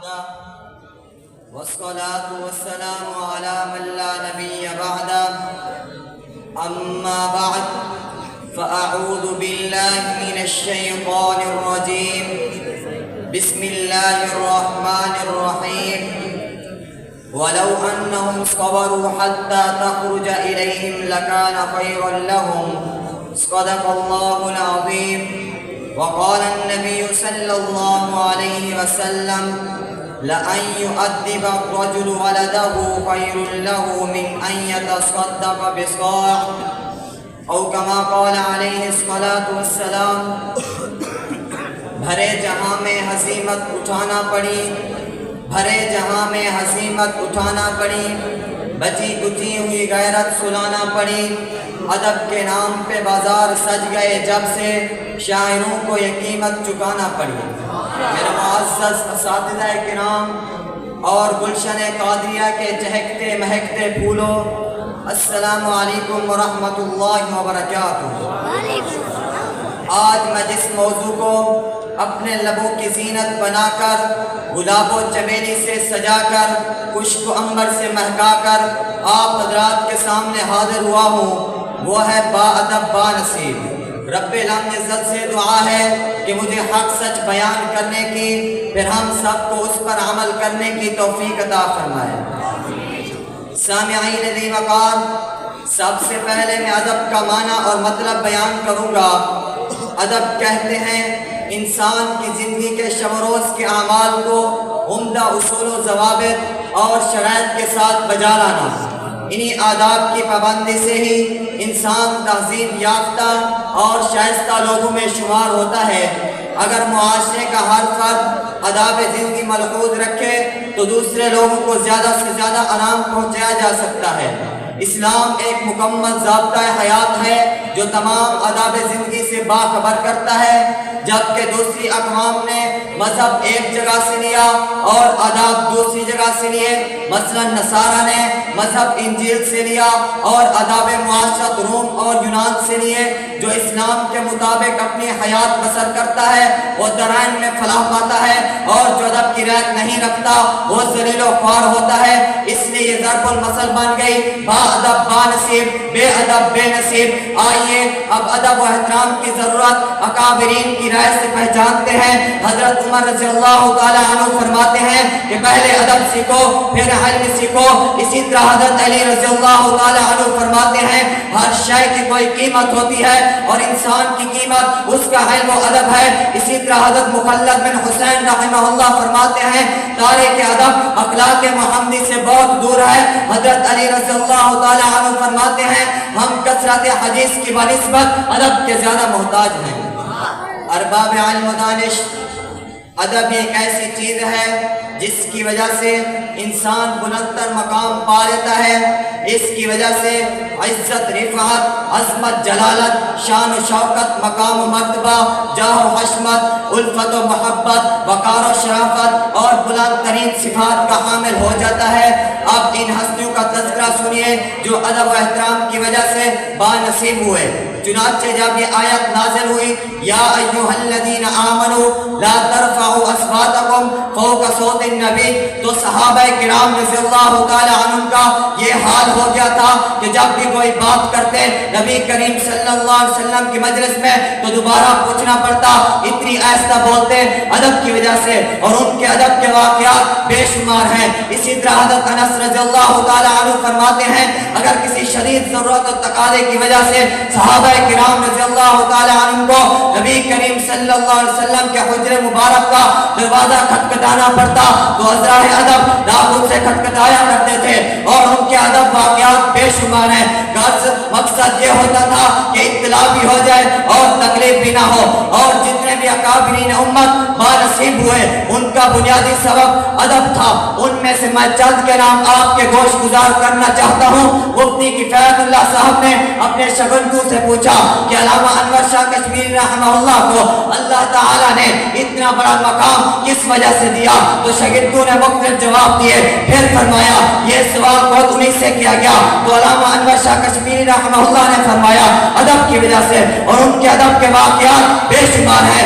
وحده والصلاة والسلام على من لا نبي بعده أما بعد فأعوذ بالله من الشيطان الرجيم بسم الله الرحمن الرحيم ولو أنهم صبروا حتى تخرج إليهم لكان خيرا لهم صدق الله العظيم وقال النبي صلى الله عليه وسلم لأن يؤدب الرجل ولده خير له من أن يتصدق بصاع او كما قال عليه الصلاة والسلام بھرے جہاں میں ہزیمت اٹھانا پڑی بھرے جہاں میں ہزیمت اٹھانا پڑی بچی کچی ہوئی غیرت سلانا پڑی ادب کے نام پہ بازار سج گئے جب سے شاعروں کو یہ قیمت چکانا پڑی میرے معزز اساتذہ کرام اور گلشن قادریہ کے چہکتے مہکتے پھولوں السلام علیکم ورحمۃ اللہ وبرکاتہ۔ آج میں جس موضوع کو اپنے لبوں کی زینت بنا کر گلاب و چمیلی سے سجا کر خشک و عنبر سے مہکا کر آپ حضرات کے سامنے حاضر ہوا ہوں وہ ہے با ادب با نصیب۔ رب العزت سے دعا ہے کہ مجھے حق سچ بیان کرنے کی پھر ہم سب کو اس پر عمل کرنے کی توفیق عطا فرمائے۔ سامعین ذی وقار، سب سے پہلے میں ادب کا معنی اور مطلب بیان کروں گا۔ ادب کہتے ہیں انسان کی زندگی کے شب و روز کے اعمال کو عمدہ اصول و ضوابط اور شرائط کے ساتھ بجا لانا۔ انہی آداب کی پابندی سے ہی انسان تہذیب یافتہ اور شائستہ لوگوں میں شمار ہوتا ہے۔ اگر معاشرے کا ہر فرد آداب زندگی ملحوظ رکھے تو دوسرے لوگوں کو زیادہ سے زیادہ آرام پہنچایا جا سکتا ہے۔ اسلام ایک مکمل ضابطہ حیات ہے جو تمام آداب زندگی سے باخبر کرتا ہے، جبکہ دوسری اقوام نے مذہب ایک جگہ سے لیا اور آداب دوسری جگہ سے لیے۔ مثلا نصارہ نے مذہب انجیل سے لیا اور آداب معاشرت روم اور یونان سے لیے۔ جو اسلام کے مطابق اپنی حیات بسر کرتا ہے وہ درائم میں فلاح پاتا ہے اور جو ادب کی رعایت نہیں رکھتا وہ ذلیل و خوار ہوتا ہے۔ اس لیے یہ ضرب المثل بن گئی، با ادب با نصیب، بے ادب بے نصیب۔ آئیے اب ادب و احترام کی ضرورت اکابرین کی رائے سے پہچانتے ہیں۔ حضرت عمر رضی اللہ تعالی عنہ فرماتے ہیں کہ پہلے ادب سیکھو پھر علم سیکھو۔ اسی طرح حضرت علی رضی اللہ تعالی عنہ فرماتے ہیں ہر شے کی کوئی قیمت ہوتی ہے اور انسان کی قیمت اس کا علم و ادب ہے۔ اسی طرح حضرت مخلد بن حسین رحمہ اللہ فرماتے ہیں تارک ادب اخلاق محمدی سے بہت دور ہے۔ حضرت علی رضی اللہ تعالی عنہ فرماتے ہیں ہم کثرت حدیث کی بنسبت ادب کے زیادہ محتاج ہیں۔ ارباب علم و دانش، ادب ایک ایسی چیز ہے جس کی وجہ سے انسان بلندتر مقام پا لیتا ہے۔ اس کی وجہ سے عزت رفعت عظمت جلالت شان و شوکت مقام و مرتبہ جاہ و حشمت الفت و محبت وقار و شرافت اور بلند ترین صفات کا حامل ہو جاتا ہے۔ اب ان ہستیوں کا تذکرہ سنیے جو ادب و احترام کی وجہ سے با نصیب ہوئے۔ چنانچہ جب یہ آیت نازل ہوئی یا ایھا الذین آمنوا لا ترفعوا اصواتکم فوق صوت النبی، تو صحابہ کرام رضی اللہ تعالی عنہم کا یہ حال ہو گیا تھا کہ جب بھی کوئی بات کرتے نبی کریم صلی اللہ علیہ وسلم کی مجلس میں تو دوبارہ پوچھنا پڑتا، اتنی آہستہ بولتے ادب کی وجہ سے، اور ان کے ادب کے واقعات بے شمار ہیں۔ اسی طرح حضرت انس رضی اللہ تعالی عنہ فرماتے ہیں اگر کسی شدید ضرورت اور تقاضے کی وجہ سے صحابہ کرام رضی اللہ تعالی عنہ کو نبی کریم صلی اللہ علیہ وسلم کے حجر مبارک کا دروازہ کھٹکھٹانا پڑتا تو عذرائے ادب ناخن سے کھٹکھٹایا کرتے تھے، اور ان کے ادب واقعات بے شمار ہیں۔ مقصد یہ ہوتا تھا کہ اطلاع بھی ہو جائے اور تکلیف بھی نہ ہو۔ اور جتنے بھی اکابرین امت با نصیب ہوئے ان کا بنیادی سبب ادب تھا۔ ان میں سے میں چند کے نام آپ کے گوش گزار کرنا چاہتا ہوں۔ مفتی کفایت اللہ صاحب نے اپنے شاگردوں سے پوچھا کہ علامہ انور شاہ کشمیری رحمہ اللہ کو اللہ تعالیٰ نے اتنا بڑا مقام کس وجہ سے دیا؟ تو شاگردوں نے مختلف جواب دیے۔ پھر فرمایا یہ سوال بہت انہی سے کیا گیا تو علامہ انور شاہ کشمیری رحمہ اللہ نے فرمایا ادب کی وجہ سے، اور ان کے ادب کے واقعات بے شمار ہیں۔